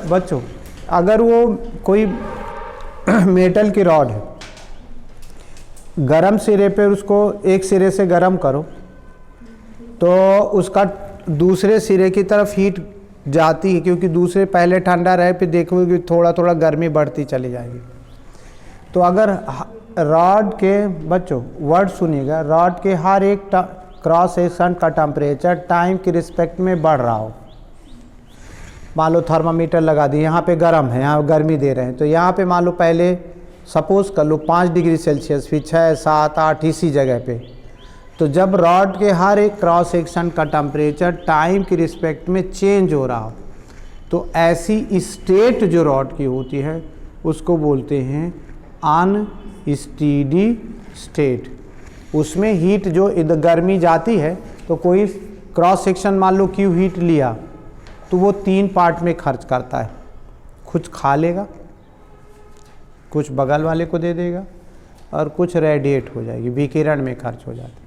बच्चों अगर वो कोई मेटल की रॉड है, गरम सिरे पे उसको एक सिरे से गरम करो तो उसका दूसरे सिरे की तरफ हीट जाती है, क्योंकि दूसरे पहले ठंडा रहे फिर देखोगे कि थोड़ा थोड़ा गर्मी बढ़ती चली जाएगी। तो अगर रॉड के, बच्चों वर्ड सुनिएगा, रॉड के हर एक क्रॉस सेक्शन का टेम्परेचर टाइम के रिस्पेक्ट में बढ़ रहा हो, मान लो थर्मामीटर लगा दिए, यहाँ पे गर्म है, यहाँ गर्मी दे रहे हैं, तो यहाँ पे मान लो पहले सपोज कर लो 5 डिग्री सेल्सियस, फिर 6, 7, 8 इसी जगह पे। तो जब रॉड के हर एक क्रॉस सेक्शन का टेम्परेचर टाइम के रिस्पेक्ट में चेंज हो रहा हो, तो ऐसी स्टेट जो रॉड की होती है उसको बोलते हैं अनस्टेडी स्टेट। उसमें हीट जो इधर गर्मी जाती है, तो कोई क्रॉस सेक्शन मान लो क्यू हीट लिया तो वो 3 पार्ट में खर्च करता है, कुछ खा लेगा, कुछ बगल वाले को दे देगा और कुछ रेडिएट हो जाएगी, विकिरण में खर्च हो जाती है।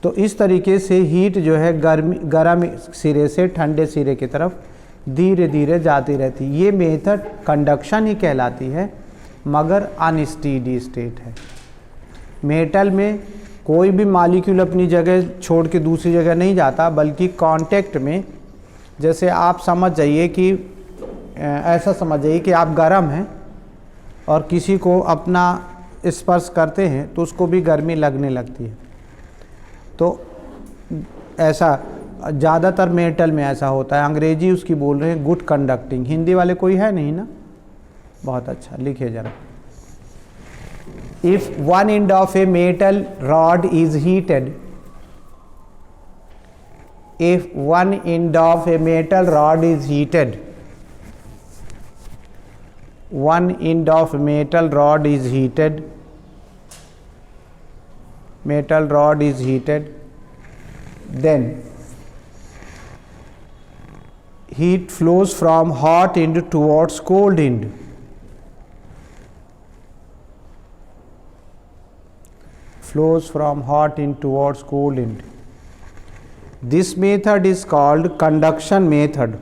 तो इस तरीके से हीट जो है गर्म सिरे से ठंडे सिरे की तरफ धीरे धीरे जाती रहती है। ये मेथड कंडक्शन ही कहलाती है, मगर अनस्टेडी स्टेट है। मेटल में कोई भी मॉलिक्यूल अपनी जगह छोड़ के दूसरी जगह नहीं जाता, बल्कि कांटेक्ट में, जैसे आप समझ जाइए कि ऐसा समझ जाइए कि आप गर्म हैं और किसी को अपना स्पर्श करते हैं तो उसको भी गर्मी लगने लगती है। तो ऐसा ज़्यादातर मेटल में ऐसा होता है। अंग्रेजी उसकी बोल रहे हैं गुड कंडक्टिंग। हिंदी वाले कोई है नहीं ना? बहुत अच्छा, लिखिए जरा। If one end of a metal rod is heated, if one end of a metal rod is heated, one end of metal rod is heated, metal rod is heated, then heat flows from hot end towards cold end. Flows from hot end towards cold end. This method is called conduction method.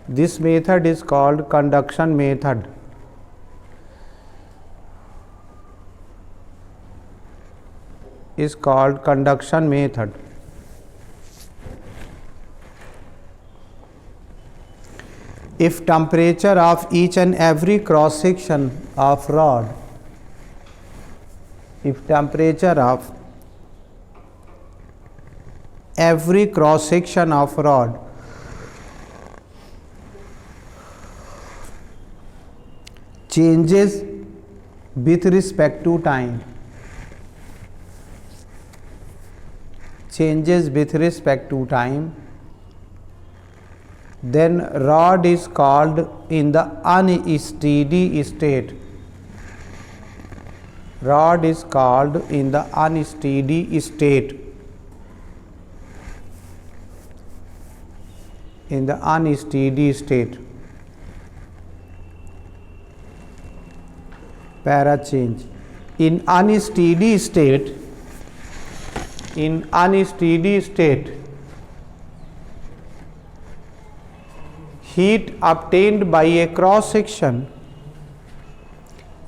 This method is called conduction method. Is called conduction method. If temperature of each and every cross section of rod, if temperature of every cross section of rod changes with respect to time, changes with respect to time, then rod is called in the unsteady state. Rod is called in the unsteady state. In the unsteady state. Para change. In unsteady state, heat obtained by a cross section,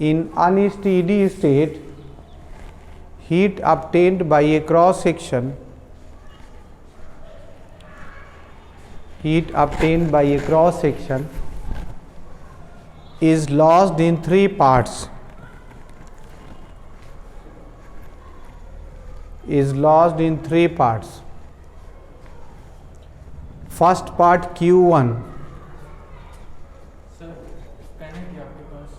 in unsteady state, heat obtained by a cross section, heat obtained by a cross section is lost in 3 parts. Is lost in 3 parts. First part Q1. Sir, pen है क्या आपके पास?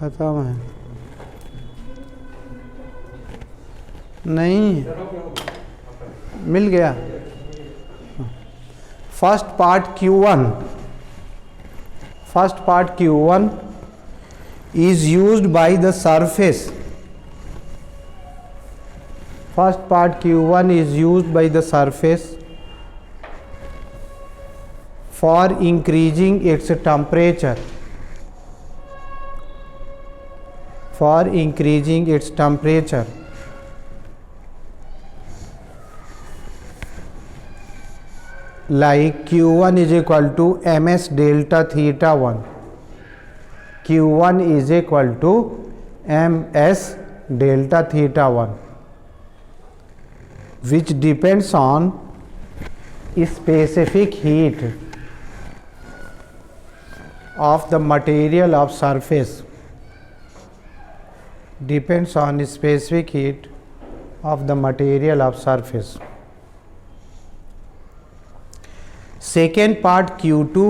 खत्म है नहीं, मिल गया। First part Q1, first part Q1 is used by the surface first part Q1 is used by the surface for increasing its temperature, like Q1 is equal to ms delta theta 1. Q1 is equal to ms delta theta 1, which depends on specific heat of the material of surface, depends on specific heat of the material of surface. Second part Q2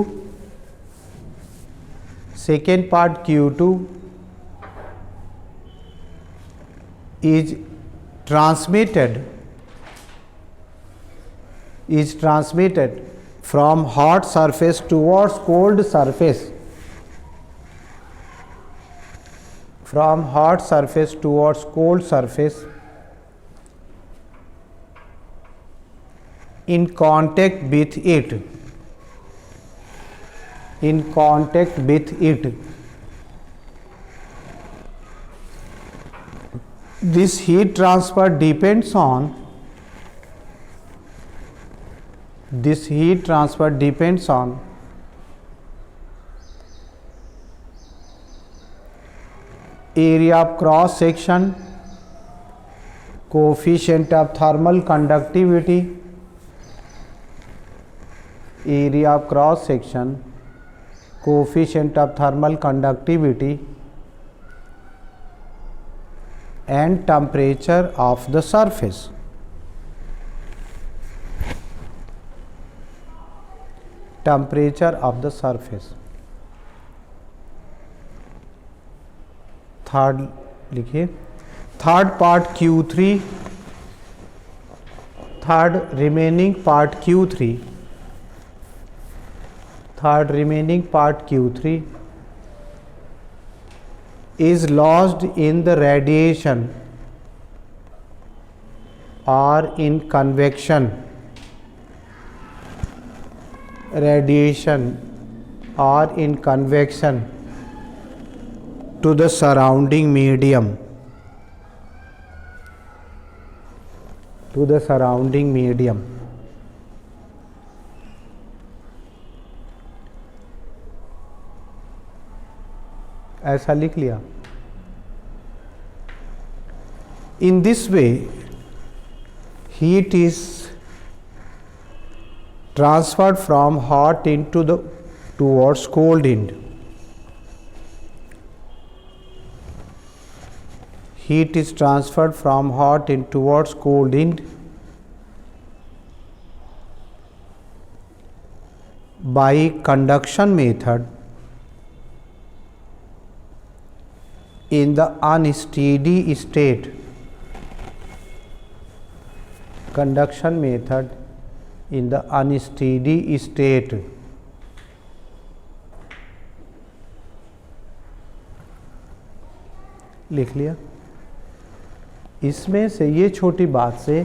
is transmitted from hot surface towards cold surface, from hot surface towards cold surface in contact with it, This heat transfer depends on area of cross section, coefficient of thermal conductivity, area of cross section, coefficient of thermal conductivity, and temperature of the surface. Third लिखिए, third part Q3, third remaining part Q3 is lost in the radiation or in convection, to the surrounding medium, ऐसा लिख लिया. In this way, heat is transferred from hot end towards cold end. Heat is transferred from hot end towards cold end by conduction method in the unsteady state. Conduction method in the unsteady state. लिख लिया. इसमें से ये छोटी बात से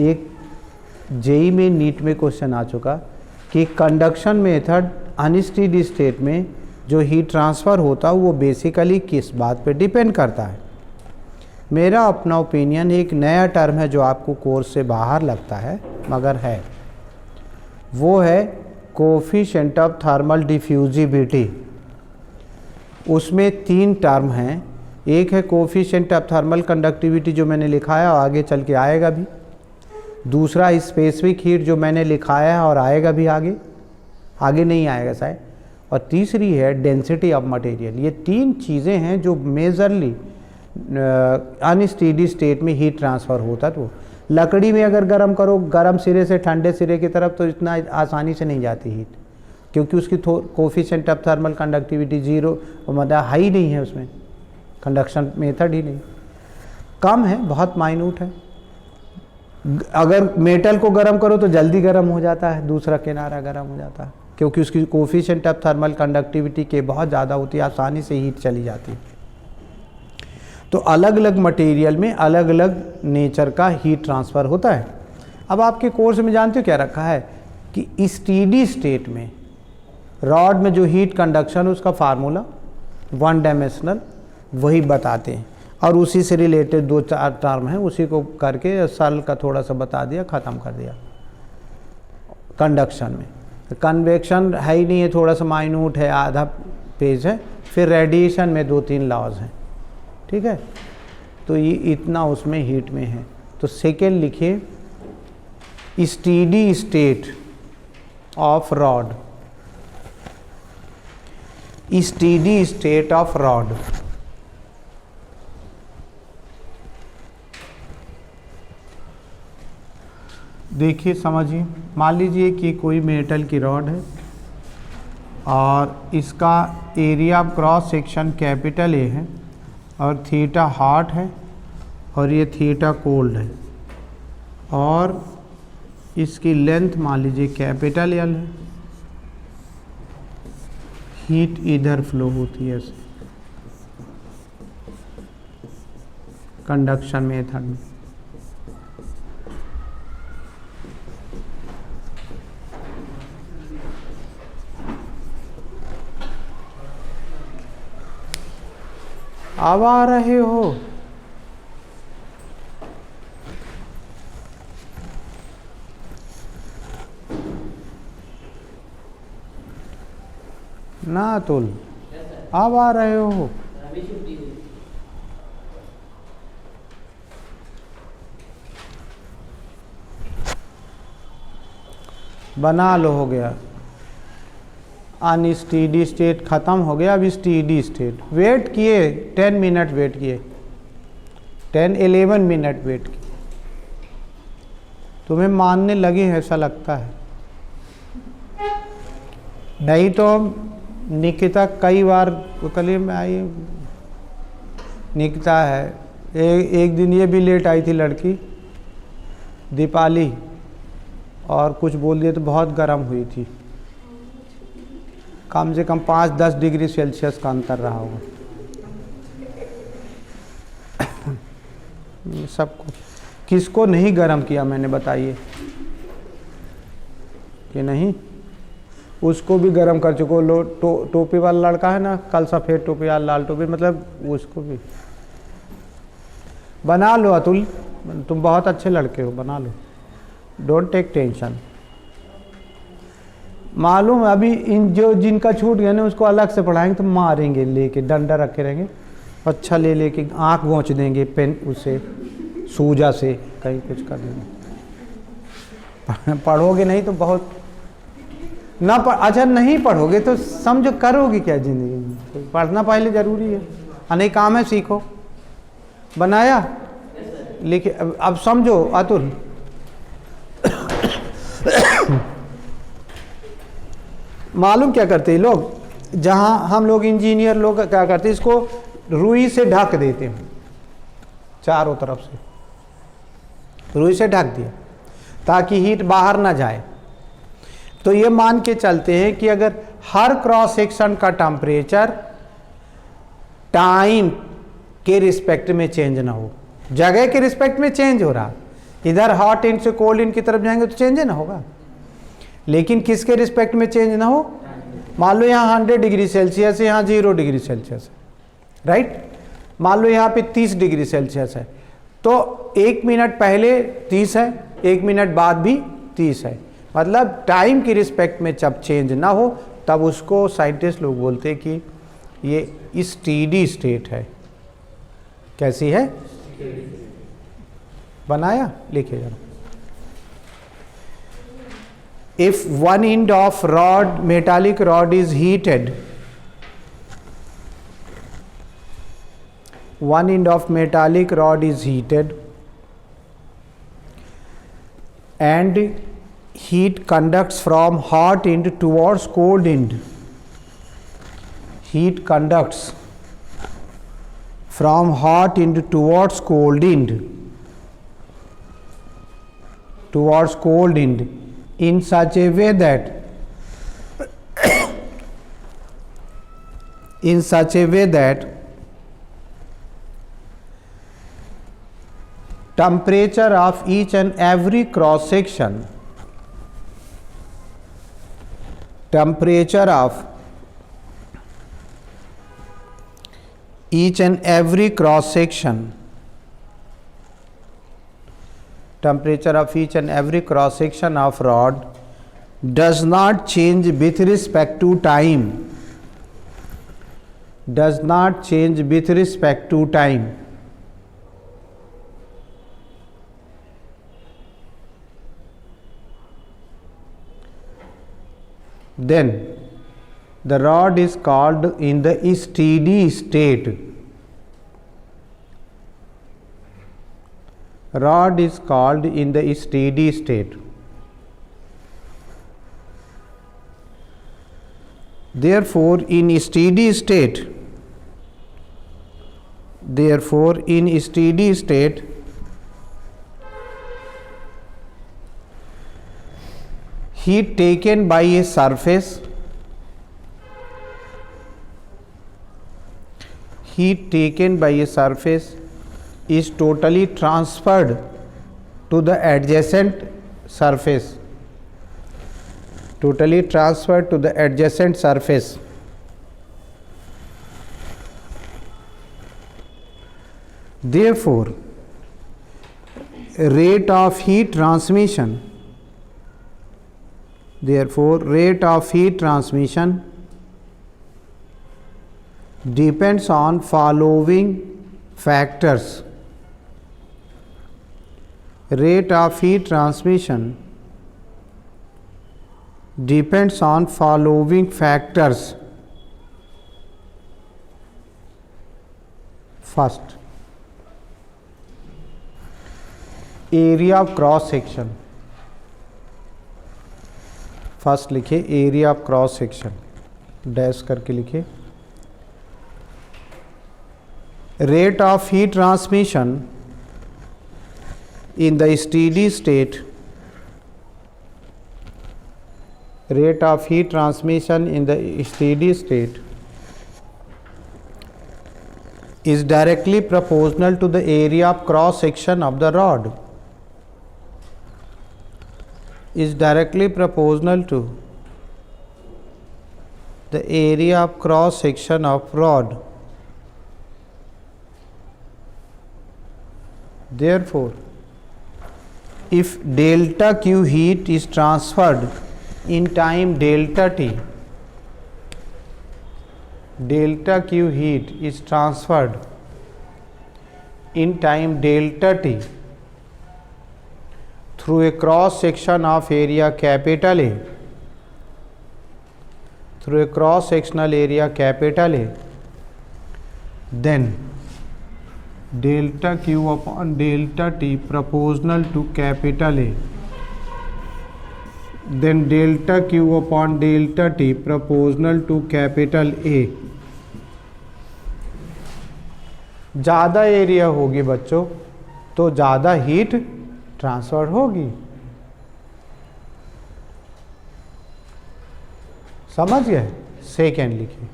एक JEE में नीट में क्वेश्चन आ चुका कि कंडक्शन मेथड अनस्टेडी स्टेट में जो हीट ट्रांसफ़र होता है वो बेसिकली किस बात पे डिपेंड करता है. मेरा अपना ओपिनियन एक नया टर्म है जो आपको कोर्स से बाहर लगता है मगर है, वो है कोफिशिएंट ऑफ थर्मल डिफ्यूजिबिलिटी. उसमें 3 टर्म हैं. एक है कोफिशिएंट ऑफ थर्मल कंडक्टिविटी जो मैंने लिखाया और आगे चल के आएगा भी. दूसरा स्पेसिफिक हीट जो मैंने लिखाया है और आएगा भी आगे नहीं आएगा शायद. और तीसरी है डेंसिटी ऑफ मटेरियल. ये 3 चीज़ें हैं जो मेजरली अनस्टेडी स्टेट में हीट ट्रांसफ़र होता है. तो लकड़ी में अगर गर्म करो गर्म सिरे से ठंडे सिरे की तरफ तो इतना आसानी से नहीं जाती हीट, क्योंकि उसकी कोफिशिएंट ऑफ थर्मल कंडक्टिविटी 0 मतलब हाई नहीं है, उसमें कंडक्शन मेथड ही नहीं, कम है, बहुत माइन्यूट है. अगर मेटल को गर्म करो तो जल्दी गर्म हो जाता है, दूसरा किनारा गर्म हो जाता है, क्योंकि उसकी कोफिशिएंट ऑफ थर्मल कंडक्टिविटी के बहुत ज़्यादा होती है, आसानी से हीट चली जाती है. तो अलग अलग मटेरियल में अलग अलग नेचर का हीट ट्रांसफ़र होता है। अब आपके कोर्स में जानते हो क्या रखा है कि स्टीडी स्टेट में रॉड में जो हीट कंडक्शन है उसका फार्मूला 1 डायमेंशनल वही बताते हैं, और उसी से रिलेटेड 2-4 टर्म है, उसी को करके सल का थोड़ा सा बता दिया, ख़त्म कर दिया। कंडक्शन में कन्वेक्शन है ही नहीं है, थोड़ा सा माइन्यूट है, आधा पेज है। फिर रेडिएशन में 2-3 लॉज हैं, ठीक है। तो ये इतना उसमें हीट में है। तो सेकेंड लिखिए, steady state of rod, steady state of rod. देखिए समझिए, मान लीजिए कि कोई मेटल की रॉड है और इसका area of cross section capital A है और थीटा हॉट है और ये थीटा कोल्ड है, और इसकी लेंथ मान लीजिए कैपिटल एल है। हीट इधर फ्लो होती है ऐसे कंडक्शन मेथड में। अब आ रहे हो, ना अतुल, अब आ रहे हो। बना लो, हो गया। अनस्टीडी स्टेट ख़त्म हो गया, अब स्टीडी स्टेट। वेट किए 10 मिनट, वेट किए 10-11 मिनट वेट किए। तुम्हें मानने लगे ऐसा लगता है, नहीं तो निकिता कई बार कल में आई, निकिता है। एक दिन ये भी लेट आई थी लड़की दीपाली, और कुछ बोल दिए तो बहुत गर्म हुई थी। कम से कम 5-10 डिग्री सेल्सियस का अंतर रहा होगा सबको। किसको नहीं गर्म किया मैंने, बताइए कि नहीं? उसको भी गर्म कर चुको। लो टोपी वाला लड़का है ना, कल सफ़ेद टोपी या लाल टोपी, मतलब उसको भी बना लो। अतुल, तुम बहुत अच्छे लड़के हो, बना लो, डोंट टेक टेंशन। मालूम है अभी इन जो जिनका छूट गया ना उसको अलग से पढ़ाएंगे तो मारेंगे, लेके डंडा रखे रहेंगे, अच्छा ले लेके आँख गोंच देंगे पेन उसे सूजा से, कहीं कुछ कर देंगे। पढ़ोगे नहीं तो बहुत ना अच्छा नहीं पढ़ोगे तो समझो करोगे क्या ज़िंदगी में। पढ़ना पहले ज़रूरी है, नहीं काम है सीखो। बनाया लिखे, अब समझो अतुल। मालूम क्या करते हैं लोग, जहाँ हम लोग इंजीनियर लोग क्या करते हैं, इसको रुई से ढक देते हैं चारों तरफ से, रुई से ढक दिया ताकि हीट बाहर ना जाए। तो ये मान के चलते हैं कि अगर हर क्रॉस सेक्शन का टेम्परेचर टाइम के रिस्पेक्ट में चेंज ना हो, जगह के रिस्पेक्ट में चेंज हो रहा, इधर हॉट एंड से कोल्ड एंड की तरफ जाएंगे तो चेंज ना होगा, लेकिन किसके रिस्पेक्ट में चेंज ना हो। मान लो यहाँ 100 डिग्री सेल्सियस है, यहाँ 0 डिग्री सेल्सियस है, राइट। मान लो यहाँ पे 30 डिग्री सेल्सियस है, तो 1 मिनट पहले 30 है, 1 मिनट बाद भी 30 है, मतलब टाइम की रिस्पेक्ट में जब चेंज ना हो तब उसको साइंटिस्ट लोग बोलते हैं कि ये स्टीडी स्टेट है। कैसी है? बनाया, लिखिए जरा। If one end of rod, metallic rod is heated, one end of metallic rod is heated and heat conducts from hot end towards cold end. Heat conducts from hot end towards cold end. Towards cold end. In such a way that temperature of each and every cross section, temperature of each and every cross section, temperature of each and every cross section of rod does not change with respect to time, does not change with respect to time. Then the rod is called in the steady state. Rod is called in the steady state. Therefore, in steady state, heat taken by a surface, is totally transferred to the adjacent surface, Therefore, rate of heat transmission depends on following factors. Rate of heat transmission depends on following factors. First, area of cross section. First लिखे area of cross section, dash करके लिखे. Rate of heat transmission in the steady state, rate of heat transmission in the steady state is directly proportional to the area of cross section of the rod, is directly proportional to the area of cross section of rod. Therefore, if delta Q heat is transferred in time delta T, delta Q heat is transferred in time delta T through a cross section of area capital A, through a cross sectional area capital A, then delta Q upon delta T proportional to capital A, then delta Q upon delta T proportional to capital A. ज़्यादा area होगी बच्चों तो ज़्यादा heat transfer होगी, समझ गए. Second लिखिए.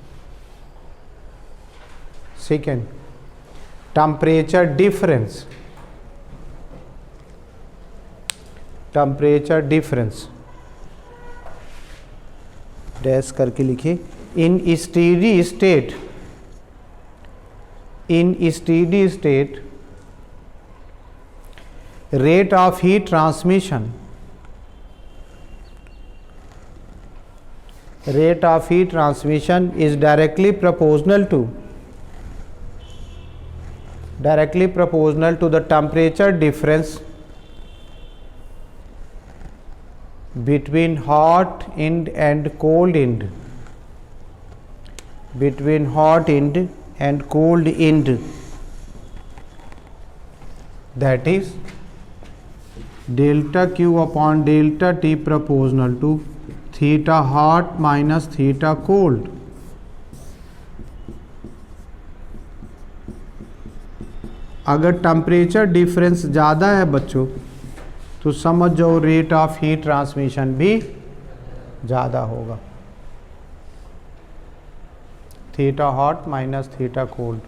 Second, temperature difference, temperature difference dash करके लिखिए. In steady state, in steady state, rate of heat transmission, rate of heat transmission is directly proportional to the temperature difference between hot end and cold end, between hot end and cold end, that is delta Q upon delta T proportional to theta hot minus theta cold. अगर temperature difference ज़्यादा है बच्चों तो समझ जाओ rate of heat transmission भी ज़्यादा होगा. Theta hot minus theta cold.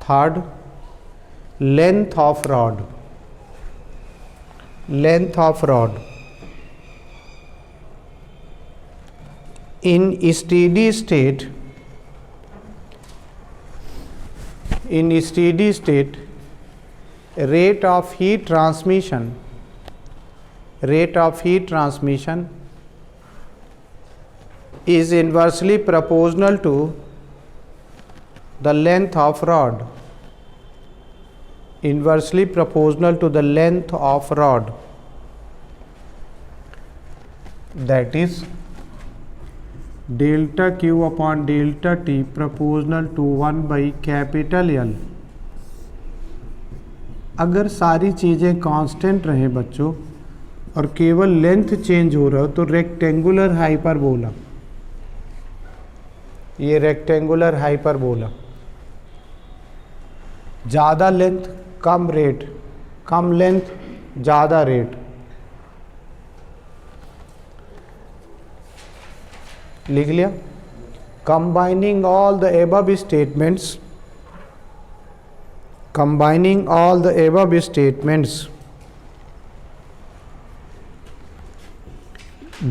Third, length of rod. length of rod. In steady state, rate of heat transmission is inversely proportional to the length of rod. Inversely proportional to the length of rod. That is delta Q upon delta T proportional to 1 by capital L. अगर सारी चीज़ें constant रहें बच्चों और केवल length change हो रहा हो तो रेक्टेंगुलर हाइपरबोला, ये रेक्टेंगुलर हाइपरबोला, ज़्यादा लेंथ कम रेट, कम लेंथ ज़्यादा रेट। लिख लिया। Combining all the above statements, combining all the above statements,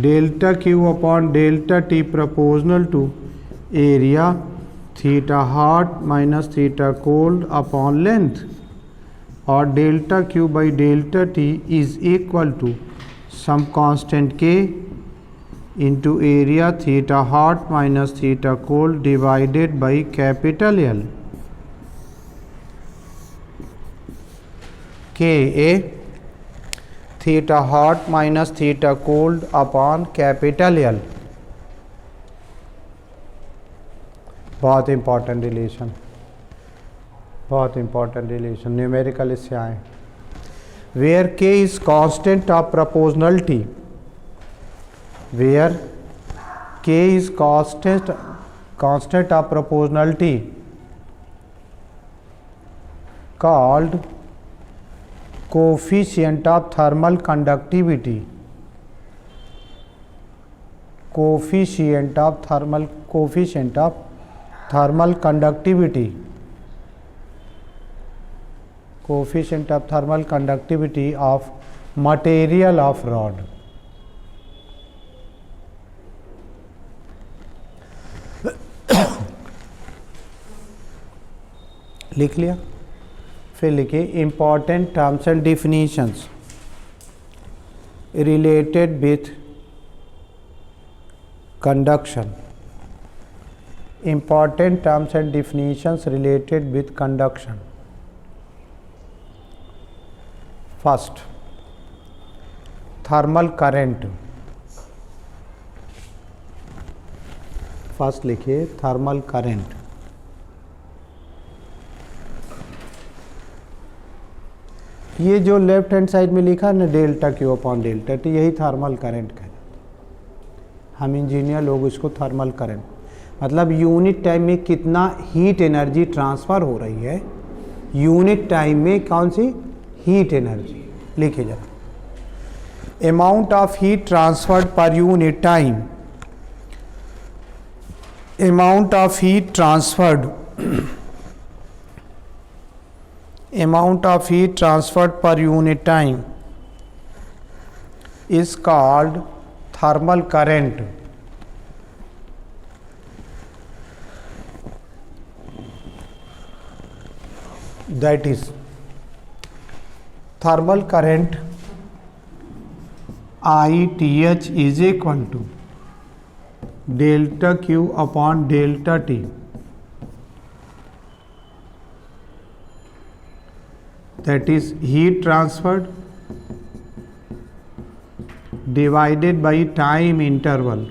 delta Q upon delta T proportional to area theta hot minus theta cold upon length, or delta Q by delta T is equal to some constant K into area theta hot minus theta cold divided by capital L. Ka theta hot minus theta cold upon capital L. बहुत important relation, बहुत important relation, numerical इससे आए। Where K is constant of proportionality, where K is constant of proportionality called coefficient of thermal conductivity, coefficient of thermal conductivity, coefficient of thermal conductivity of material of rod. लिख लिया। फिर लिखिए important terms and definitions related with conduction, important terms and definitions related with conduction. First, thermal current. First लिखिए thermal current. ये जो left hand side में लिखा है ना delta Q upon delta T, यही थर्मल करंट कहते हैं। हम इंजीनियर लोग इसको थर्मल करंट, मतलब यूनिट टाइम में कितना हीट एनर्जी ट्रांसफ़र हो रही है, यूनिट टाइम में कौन सी हीट एनर्जी। लिखिए जरा, amount of heat transferred per unit time, amount of heat transferred, amount of heat transferred per unit time is called thermal current. That is thermal current ITH is equal to delta Q upon delta T. That is heat transferred divided by time interval.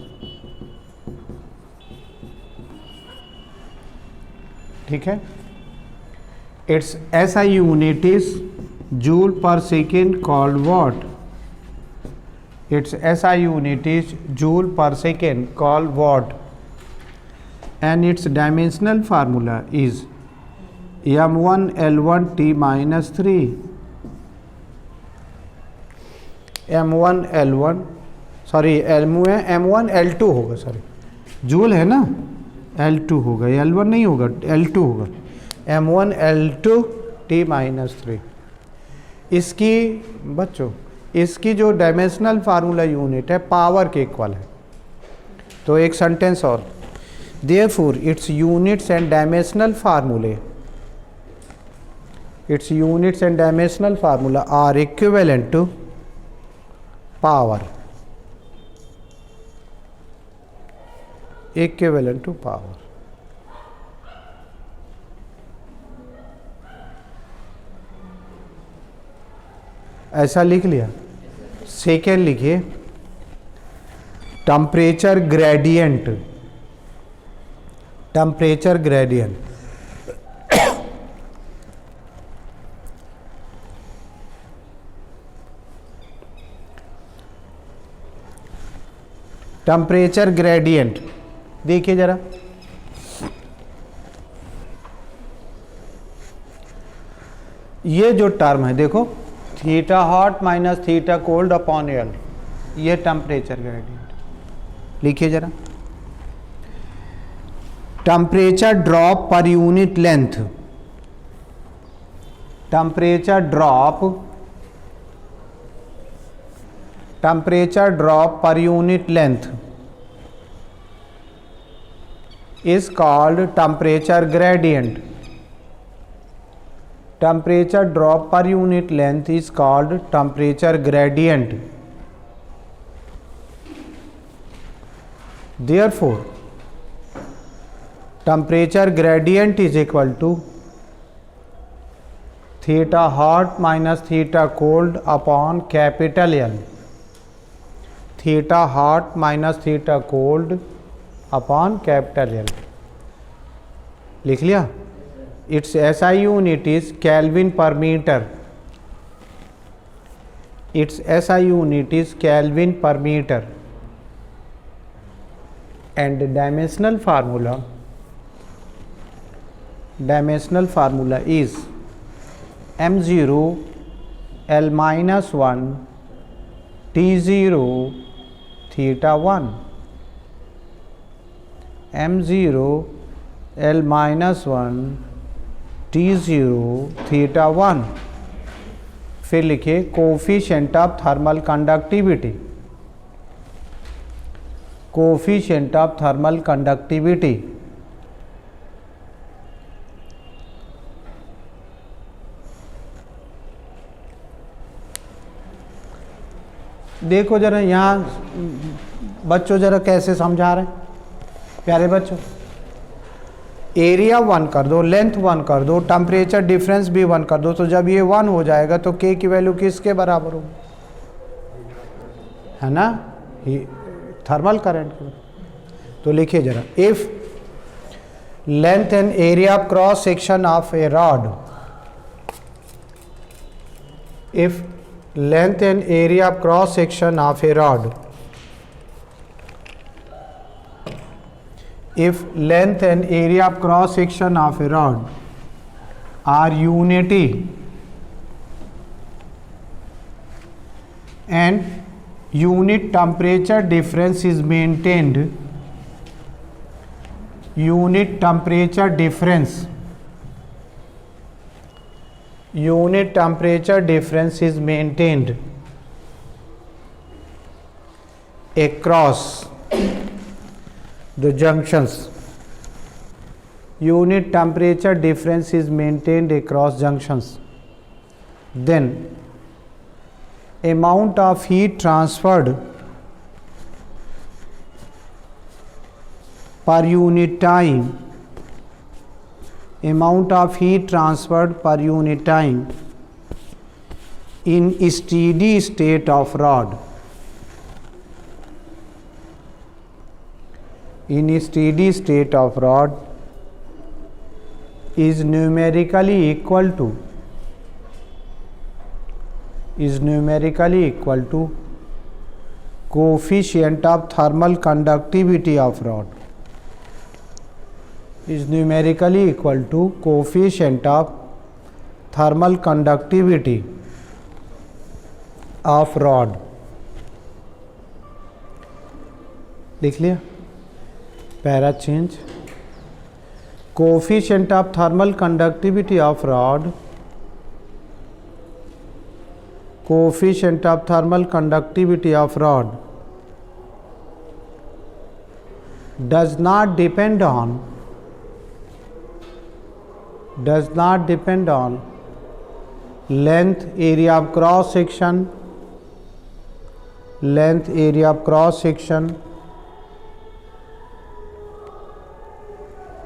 ठीक है। Its SI unit is joule per second called watt. Its SI unit is joule per second called watt, and its dimensional formula is M1 L1 T minus 3, M1 L1 sorry M1 L2 होगा, sorry joule है ना, L2 होगा, L1 नहीं होगा, L2 होगा, M1 L2 T minus 3। इसकी बच्चों इसकी जो डायमेंशनल फार्मूला यूनिट है पावर के इक्वल है। तो एक सेंटेंस और, therefore it's units and dimensional फार्मूले, its units and dimensional formula are equivalent to power, equivalent to power। ऐसा लिख लिया। सेकेंड लिखिए, temperature gradient, temperature gradient temperature gradient देखिए जरा, ये जो टर्म है देखो, theta hot minus theta cold upon L, ये टेम्परेचर ग्रेडियंट। लिखिए जरा, temperature drop per unit length, temperature drop, temperature drop per unit length is called temperature gradient, temperature drop per unit length is called temperature gradient। therefore temperature gradient is equal to theta hot minus theta cold upon capital L, theta hot minus theta cold upon capital L. लिख लिया। Its SI unit is kelvin per metre, its SI unit is kelvin per metre and dimensional formula is m0 l-1 t0 theta 1, m0 l-1 t0 theta 1। फिर लिखिए coefficient of thermal conductivity, coefficient of thermal conductivity देखो जरा, यहाँ बच्चों जरा कैसे समझा रहे हैं प्यारे बच्चों। एरिया 1 कर दो, लेंथ 1 कर दो, टेम्परेचर डिफरेंस भी 1 कर दो, तो जब ये 1 हो जाएगा तो के की वैल्यू किसके बराबर होगी, है ना, थर्मल करंट की। तो लिखिए जरा, if length and area of cross section of A rod, if length and area of cross section of A rod, if length and area of cross section of a rod are unity and unit temperature difference is maintained, unit temperature difference, unit temperature difference is maintained across the junctions, unit temperature difference is maintained across junctions, then amount of heat transferred per unit time, amount of heat transferred per unit time in steady state of rod, in a steady state of rod is numerically equal to, is numerically equal to coefficient of thermal conductivity of rod, is numerically equal to coefficient of thermal conductivity of rod। लिख लिया, para change, coefficient of thermal conductivity of rod, coefficient of thermal conductivity of rod does not depend on length, area of cross section,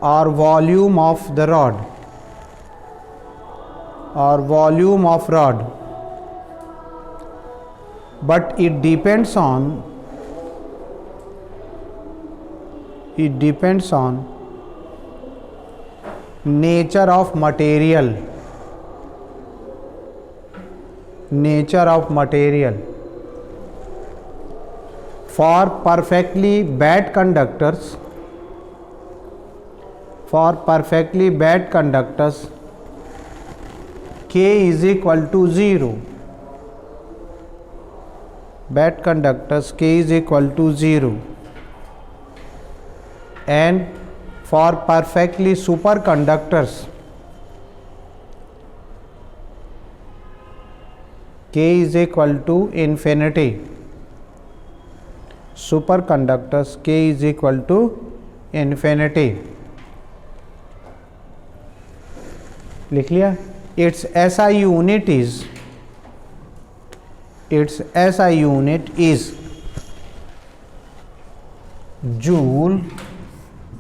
or volume of the rod, but it depends on nature of material. For perfectly bad conductors, K is equal to 0. Bad conductors, K is equal to 0. And for perfectly superconductors, K is equal to infinity. Superconductors, K is equal to infinity. लिख लिया. Its SI unit is joule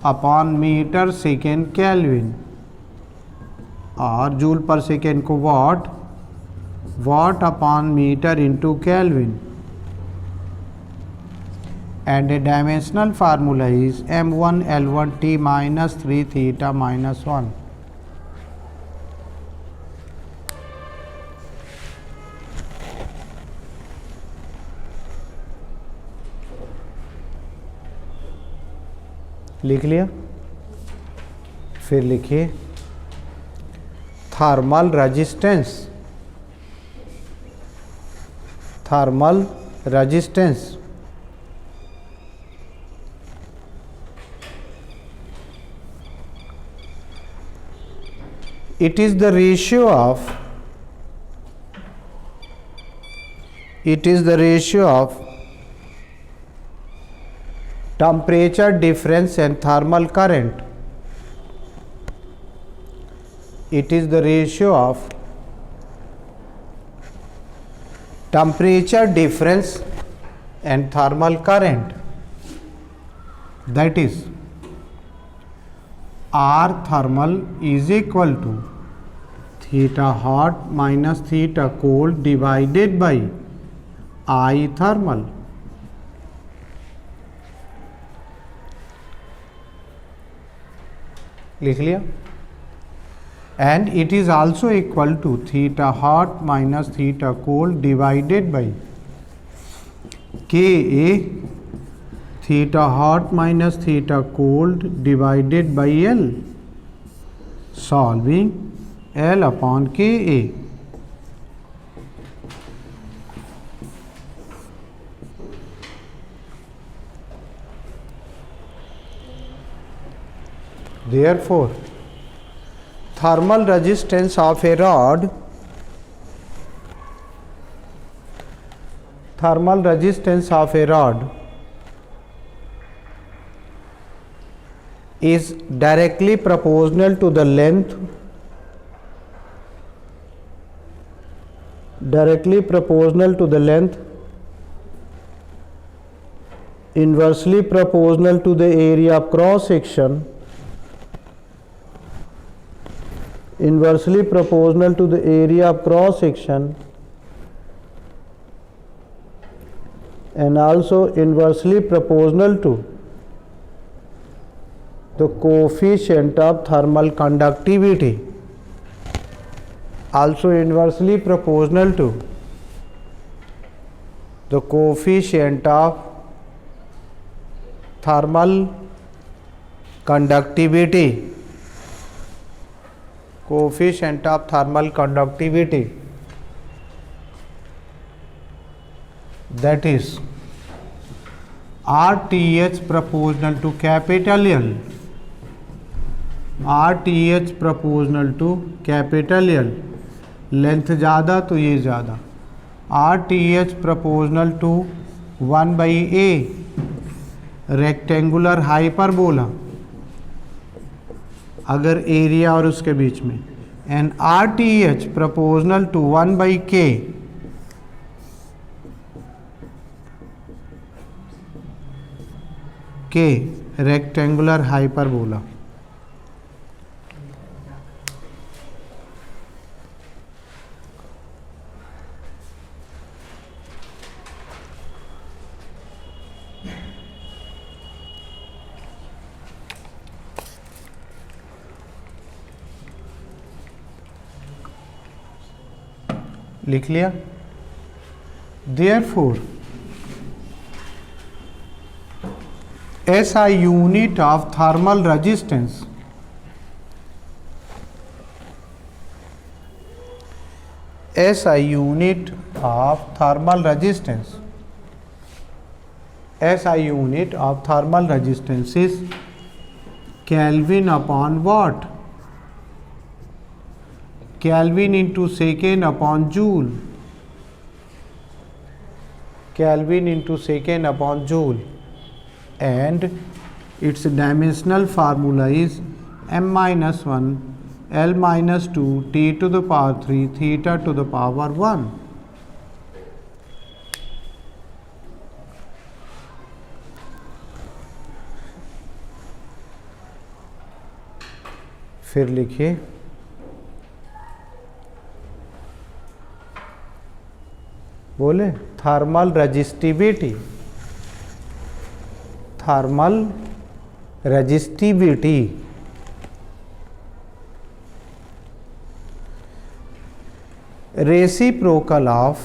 upon meter second Kelvin, और joule per second को watt upon metre into Kelvin, and a dimensional formula is m1 L1 T minus 3 theta minus 1. लिख लिया. फिर लिखिए thermal resistance. It is the ratio of temperature difference and thermal current. It is the ratio of temperature difference and thermal current. That is, R thermal is equal to theta hot minus theta cold divided by I thermal. लिख लिया. And it is also equal to theta hot minus theta cold divided by Ka theta hot minus theta cold divided by L, solving L upon Ka. Therefore, thermal resistance of a rod is directly proportional to the length inversely proportional to the area of cross section, and also inversely proportional to the coefficient of thermal conductivity. Also inversely proportional to the coefficient of thermal conductivity. That is RTH proportional to capital L. Length ज़्यादा तो ये ज़्यादा, RTH proportional to 1 by A rectangular hyperbola, अगर area और उसके बीच में, and RTH proportional to 1 by K rectangular hyperbola. लिख लिया। Therefore, SI unit of thermal resistance SI unit of thermal resistance SI unit of thermal resistance is Kelvin upon watt, Kelvin into second upon joule, Kelvin into second upon joule, and its dimensional formula is m-1 L-2 T to the power 3 theta to the power 1. फिर लिखिए बोले thermal resistivity, thermal resistivity reciprocal of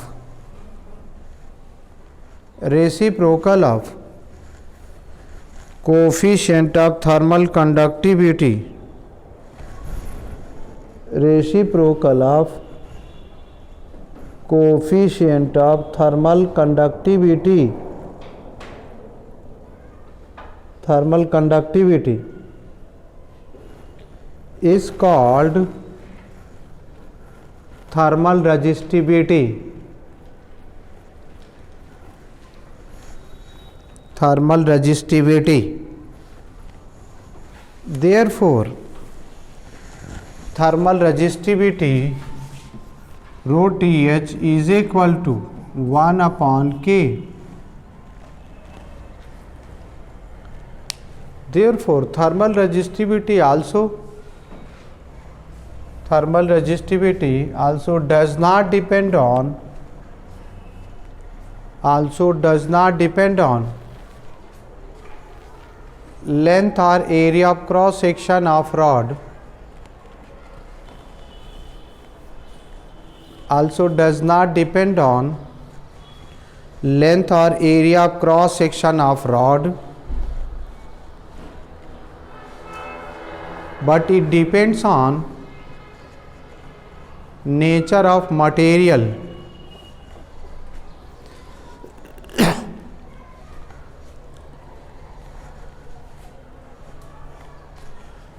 coefficient of thermal conductivity, reciprocal of coefficient of thermal conductivity is called thermal resistivity. Therefore, thermal resistivity rho TH is equal to 1 upon K. Therefore, thermal resistivity also does not depend on length or area of cross section of rod, also does not depend on length or area of cross section of rod, but it depends on nature of material.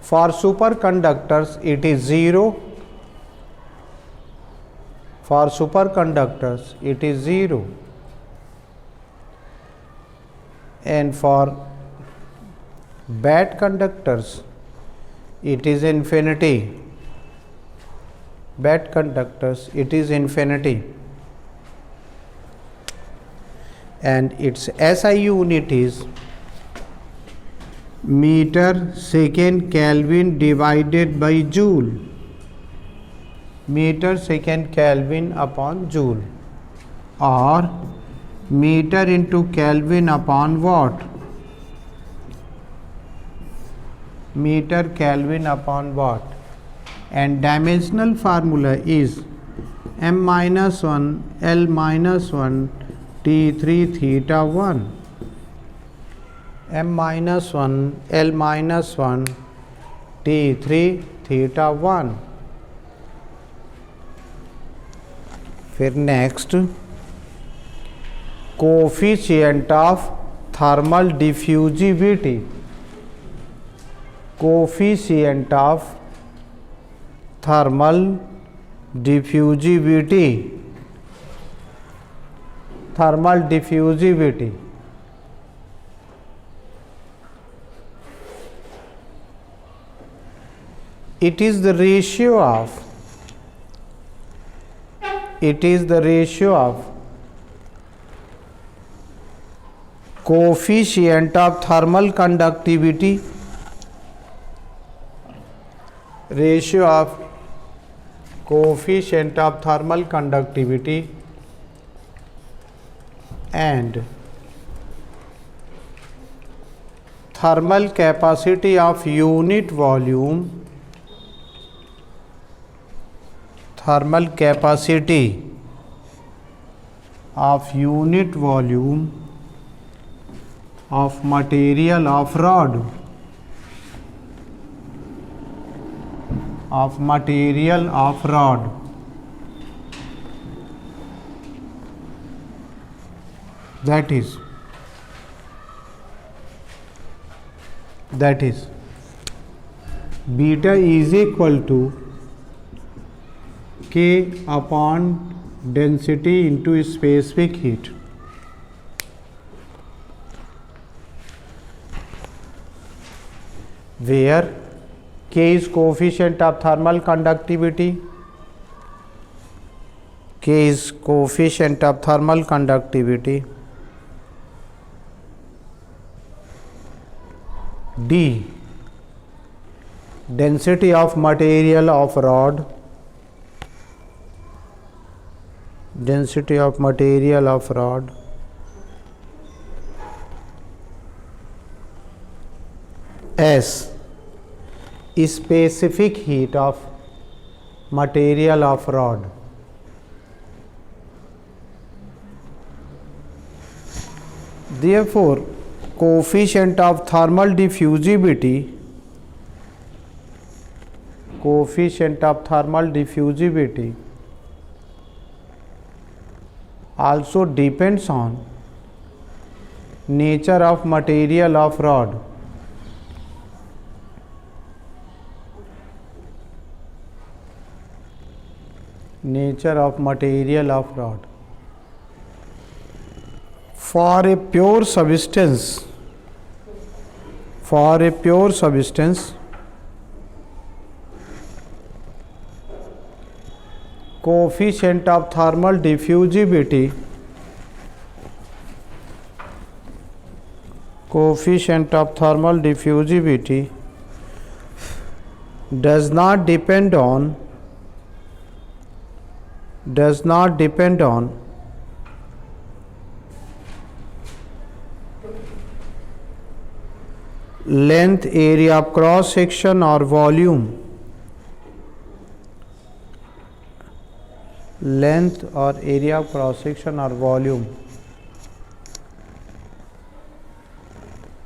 For superconductors it is 0. For superconductors it is 0, and for bad conductors it is infinity. Bad conductors it is infinity, and its SI unit is meter second Kelvin divided by joule, meter second Kelvin upon joule, or meter into Kelvin upon watt, meter Kelvin upon watt, and dimensional formula is m-1 L-1 T3 theta 1, m-1 L-1 T3 theta 1. फिर next coefficient of thermal diffusivity, coefficient of thermal diffusivity thermal diffusivity. It is the ratio of coefficient of thermal conductivity, ratio of coefficient of thermal conductivity and thermal capacity of unit volume, thermal capacity of unit volume of material of rod, that is beta is equal to K upon density into specific heat. Where K is coefficient of thermal conductivity, D density of material of rod, S specific heat of material of rod. Therefore, coefficient of thermal diffusivity also depends on nature of material of rod. For a pure substance, coefficient of thermal diffusivity does not depend on length, area of cross section or volume.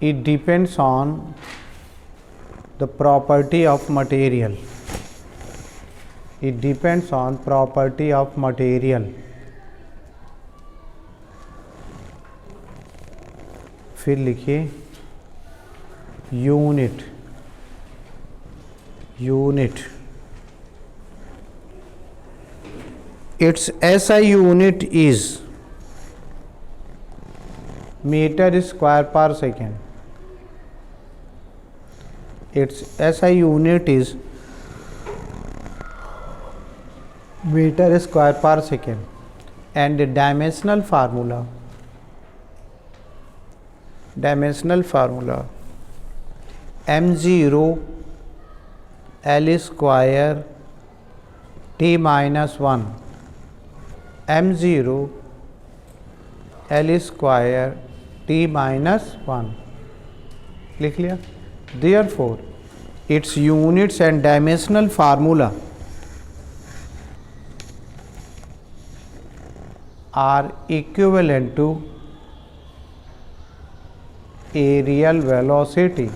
It depends on the property of material. फिर लिखिए unit its SI unit is meter square per second. Its SI unit is meter square per second, and the dimensional formula m0 L square T minus 1, m0 L square T minus 1. लिख लिया. Therefore, its units and dimensional formula are equivalent to aerial velocity,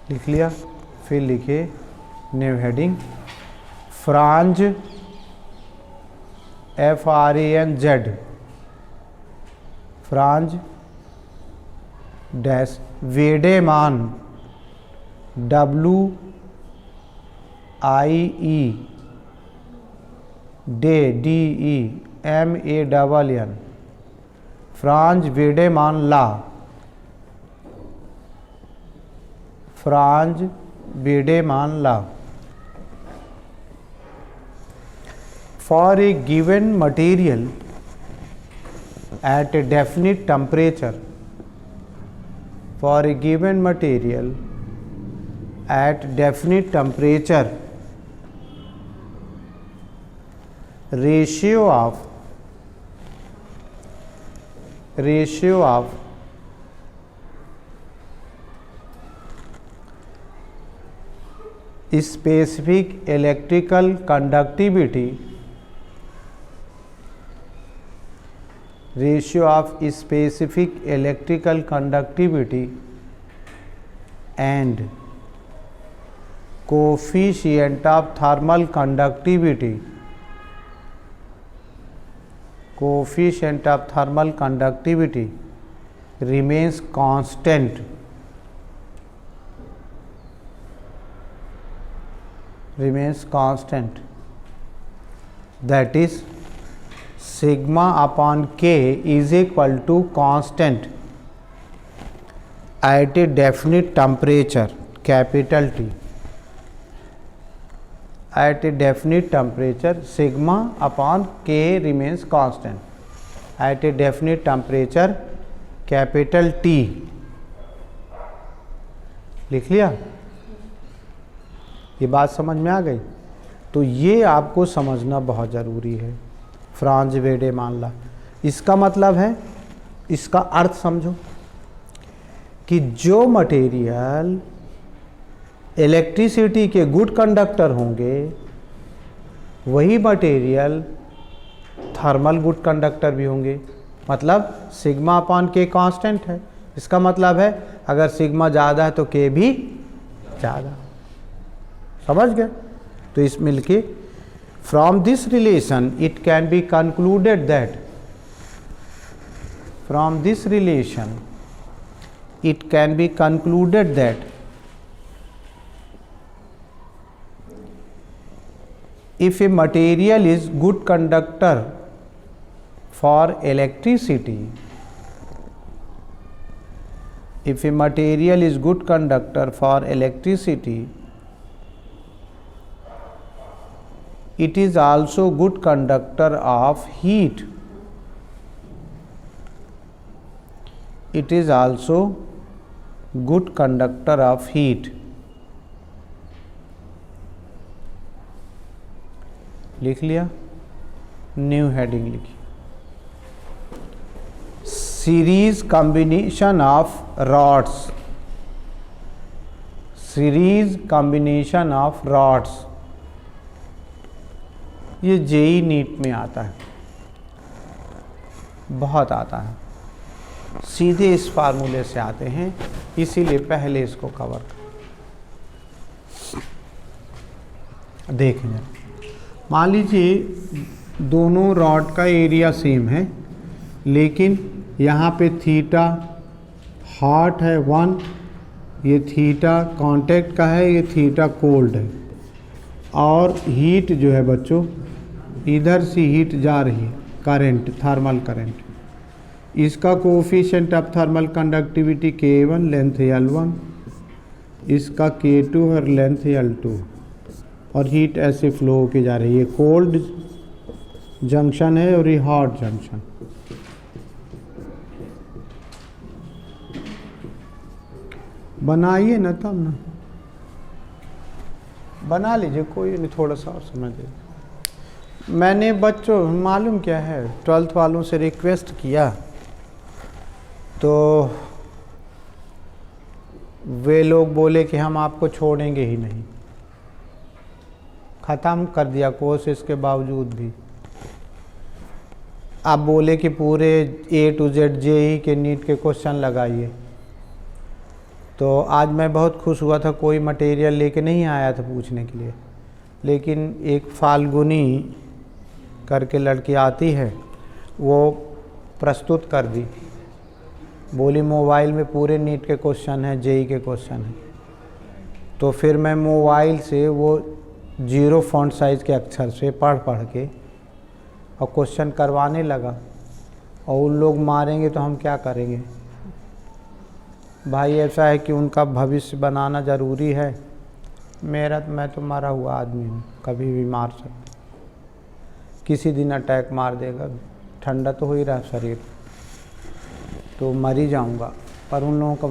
लिख लिया. फिर लिखे new heading Franz FRANZ, Franz dash Wiedemann WIE DEMANN Franz Wiedemann law, Franz Wiedemann law. For a given material at a definite temperature, for a given material at definite temperature, ratio of specific electrical conductivity, ratio of specific electrical conductivity and coefficient of thermal conductivity, coefficient of thermal conductivity remains constant, that is sigma upon k is equal to constant at a definite temperature, capital T. At a definite temperature, sigma upon k remains constant at a definite temperature, capital T. लिख लिया? ये बात समझ में आ गई? तो ये आपको समझना बहुत ज़रूरी है। फ्रांज वेडेमान ला, इसका मतलब है, इसका अर्थ समझो कि जो मटेरियल इलेक्ट्रिसिटी के गुड कंडक्टर होंगे वही मटेरियल थर्मल गुड कंडक्टर भी होंगे। मतलब सिग्मा अपॉन के कांस्टेंट है, इसका मतलब है अगर सिग्मा ज़्यादा है तो के भी ज़्यादा। समझ गए? तो इस मिलके from this relation it can be concluded that if a material is good conductor for electricity, it is also good conductor of heat. It is also good conductor of heat. लिख लिया? न्यू हेडिंग लिखी। Series combination of rods, series combination of rods, ये JEE NEET में आता है, बहुत आता है, सीधे इस फार्मूले से आते हैं, इसीलिए पहले इसको कवर देखेंगे। मान लीजिए दोनों रॉड का एरिया सेम है, लेकिन यहाँ पे थीटा हॉट है 1, ये थीटा कांटेक्ट का है, ये थीटा कोल्ड है, और हीट जो है बच्चों इधर से हीट जा रही है, करंट, थर्मल करंट, इसका coefficient of thermal conductivity K1, length L1, इसका K2 और लेंथ L2, और हीट ऐसे फ्लो होके जा रही है। कोल्ड जंक्शन है और ये हॉट जंक्शन। बनाइए ना, तब ना बना लीजिए, कोई नहीं, थोड़ा सा और समझिए। मैंने बच्चों मालूम क्या है 12th वालों से रिक्वेस्ट किया तो वे लोग बोले कि हम आपको छोड़ेंगे ही नहीं, ख़त्म कर दिया कोर्स। इसके बावजूद भी आप बोले कि पूरे A to Z JEE के नीट के क्वेश्चन लगाइए। तो आज मैं बहुत खुश हुआ था, कोई मटेरियल लेके नहीं आया था पूछने के लिए, लेकिन एक फाल्गुनी करके लड़की आती है, वो प्रस्तुत कर दी बोली मोबाइल में पूरे नीट के क्वेश्चन हैं, जेई के क्वेश्चन हैं। तो फिर मैं मोबाइल से वो 0 फॉन्ट साइज़ के अक्षर से पढ़ के और क्वेश्चन करवाने लगा। और उन लोग मारेंगे तो हम क्या करेंगे भाई? ऐसा है कि उनका भविष्य बनाना ज़रूरी है। मैं तो मरा हुआ आदमी हूँ, कभी भी मार सकता, किसी दिन अटैक मार देगा। ठंडा तो हो ही रहा शरीर, तो मर ही जाऊँगा, पर उन लोगों का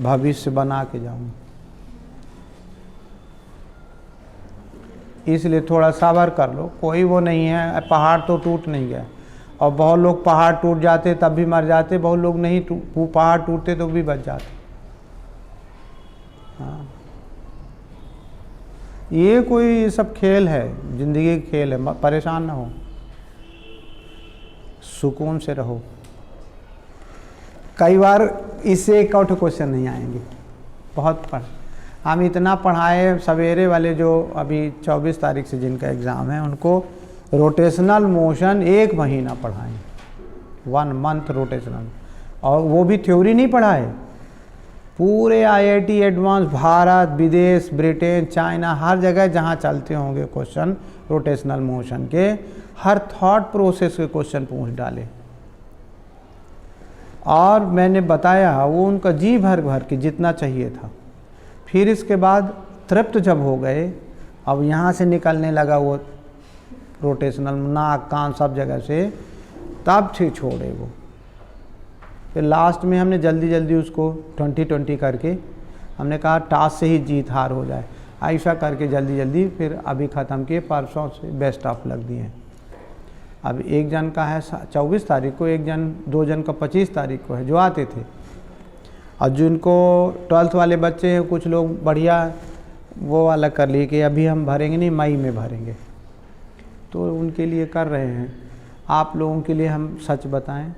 भविष्य बना के जाऊँगा। इसलिए थोड़ा सब्र कर लो, कोई वो नहीं है, पहाड़ तो टूट नहीं गया। और बहुत लोग पहाड़ टूट जाते तब भी मर जाते, बहुत लोग नहीं पहाड़ टूटते तो भी बच जाते। हाँ, ये कोई सब खेल है, ज़िंदगी का खेल है। परेशान ना हो, सुकून से रहो। कई बार इससे एक आउट क्वेश्चन नहीं आएंगे, बहुत पढ़ हम इतना पढ़ाए। सवेरे वाले जो अभी 24 तारीख से जिनका एग्ज़ाम है, उनको रोटेशनल मोशन 1 महीना पढ़ाएं, 1 मंथ रोटेशनल। और वो भी थ्योरी नहीं पढ़ाए, पूरे आईआईटी एडवांस, भारत, विदेश, ब्रिटेन, चाइना, हर जगह जहाँ चलते होंगे क्वेश्चन रोटेशनल मोशन के, हर थॉट प्रोसेस के क्वेश्चन पूछ डाले। और मैंने बताया वो उनका जी भर के जितना चाहिए था। फिर इसके बाद तृप्त जब हो गए, अब यहाँ से निकलने लगा वो रोटेशनल, नाक कान सब जगह से, तब से छोड़े वो। फिर लास्ट में हमने जल्दी उसको 20-20 करके हमने कहा टास्क से ही जीत हार हो जाए, ऐसा करके जल्दी फिर अभी ख़त्म किए। परसों से बेस्ट ऑफ लग दिए। अब एक जन का है 24 तारीख को, 2 जन का 25 तारीख को है जो आते थे। और जिनको 12th वाले बच्चे हैं, कुछ लोग बढ़िया वो वाला कर लिए कि अभी हम भरेंगे नहीं, मई में भरेंगे, तो उनके लिए कर रहे हैं। आप लोगों के लिए हम सच बताएं,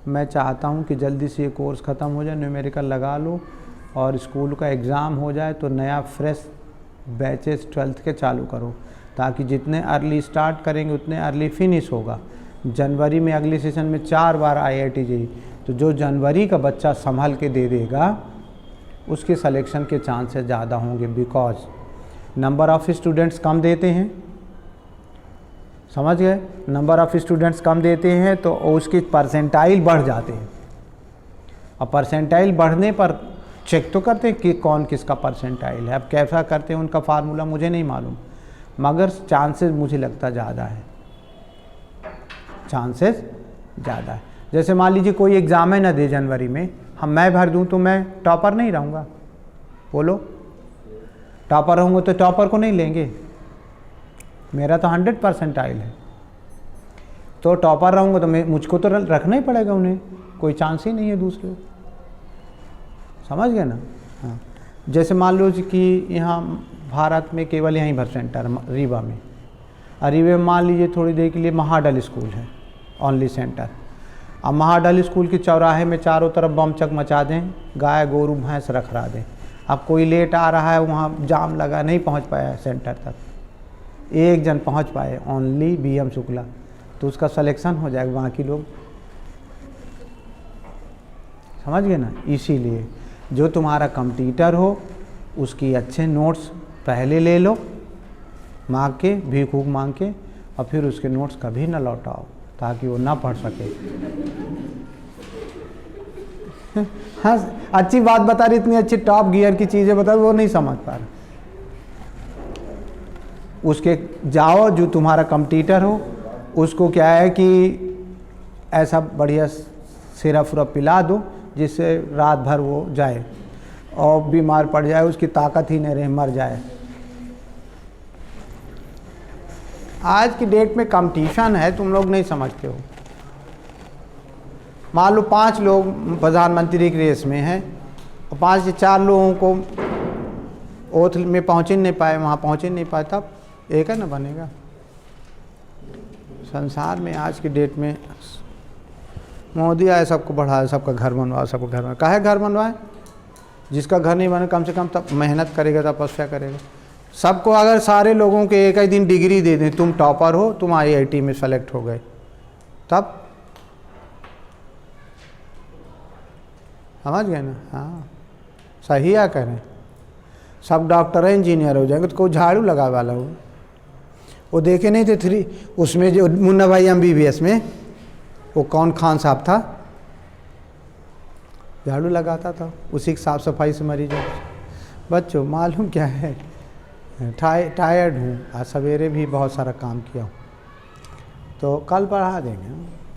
मैं चाहता हूं कि जल्दी से ये कोर्स ख़त्म हो जाए, न्यूमेरिकल लगा लो और स्कूल का एग्ज़ाम हो जाए, तो नया फ्रेश बैचेस 12th के चालू करो, ताकि जितने अर्ली स्टार्ट करेंगे उतने अर्ली फिनिश होगा। जनवरी में अगले सेशन में 4 बार IIT जेईई, तो जो जनवरी का बच्चा संभल के दे देगा उसके सिलेक्शन के चांसेस ज़्यादा होंगे, बिकॉज नंबर ऑफ़ स्टूडेंट्स कम देते हैं, समझ गए? नंबर ऑफ़ स्टूडेंट्स कम देते हैं तो उसकी परसेंटाइल बढ़ जाते हैं। और परसेंटाइल बढ़ने पर चेक तो करते हैं कि कौन किसका परसेंटाइल है। अब कैसा करते हैं उनका फार्मूला मुझे नहीं मालूम, मगर चांसेस मुझे लगता ज़्यादा है, चांसेस ज़्यादा है। जैसे मान लीजिए कोई एग्ज़ाम है ना दे जनवरी में, मैं भर दूं तो मैं टॉपर नहीं रहूँगा, बोलो? टॉपर रहूँगा तो टॉपर को नहीं लेंगे, मेरा तो 100 परसेंटाइल है। तो टॉपर रहूँगा तो मुझको तो रखना ही पड़ेगा उन्हें, कोई चांस ही नहीं है दूसरे। समझ गए ना? हाँ, जैसे मान लो कि यहाँ भारत में केवल यहीं भर सेंटर रीवा में, रीवा में मान लीजिए थोड़ी देर के लिए महाडल स्कूल है ओनली सेंटर। अब महाडल स्कूल के चौराहे में चारों तरफ बम चक मचा दें, गाय गोरू भैंस रखा दें। अब कोई लेट आ रहा है, वहाँ जाम लगा, नहीं पहुँच पाया सेंटर तक, एक जन पहुँच पाए, ओनली BM शुक्ला, तो उसका सिलेक्शन हो जाएगा, वहाँ की लोग। समझ गए ना? इसीलिए जो तुम्हारा कंप्यूटर हो उसकी अच्छे नोट्स पहले ले लो मांग के, भीख भूख मांग के, और फिर उसके नोट्स कभी ना लौटाओ ताकि वो ना पढ़ सके। हाँ, अच्छी बात बता रही, इतनी अच्छी टॉप गियर की चीज़ें बता, वो नहीं समझ पा रहे। उसके जाओ जो तुम्हारा कंप्यूटर हो, उसको क्या है कि ऐसा बढ़िया सिरप उरप पिला दो जिससे रात भर वो जाए, और बीमार पड़ जाए, उसकी ताकत ही नहीं रहे, मर जाए। आज की डेट में कंपटीशन है, तुम लोग नहीं समझते हो। मान लो 5 लोग प्रधानमंत्री की रेस में हैं, और 5 से 4 लोगों को ओथ में पहुँच ही नहीं पाए, वहाँ पहुँच ही नहीं पाए, तब एक है ना बनेगा। संसार में आज की डेट में मोदी आए, सबको बढ़ाए, सबका घर बनवाए, सबको घर बनवाए। काहे घर बनवाए? जिसका घर नहीं बने कम से कम तब मेहनत करेगा, तपस्या करेगा। सबको अगर सारे लोगों के एक ही दिन डिग्री दे दें, तुम टॉपर हो, तुम IIT में सेलेक्ट हो गए, तब समझ गए ना? हाँ सही है कह रहे हैं। सब डॉक्टर इंजीनियर हो जाएंगे तो कोई झाड़ू लगा वाला हो। वो देखे नहीं थे 3 उसमें जो मुन्ना भाई MBBS में वो कौन खान साहब था, झाड़ू लगाता था, उसी की साफ सफाई से मरीजों बच्चों मालूम क्या है, टायर्ड हूँ, आज सवेरे भी बहुत सारा काम किया हूँ, तो कल बढ़ा देंगे।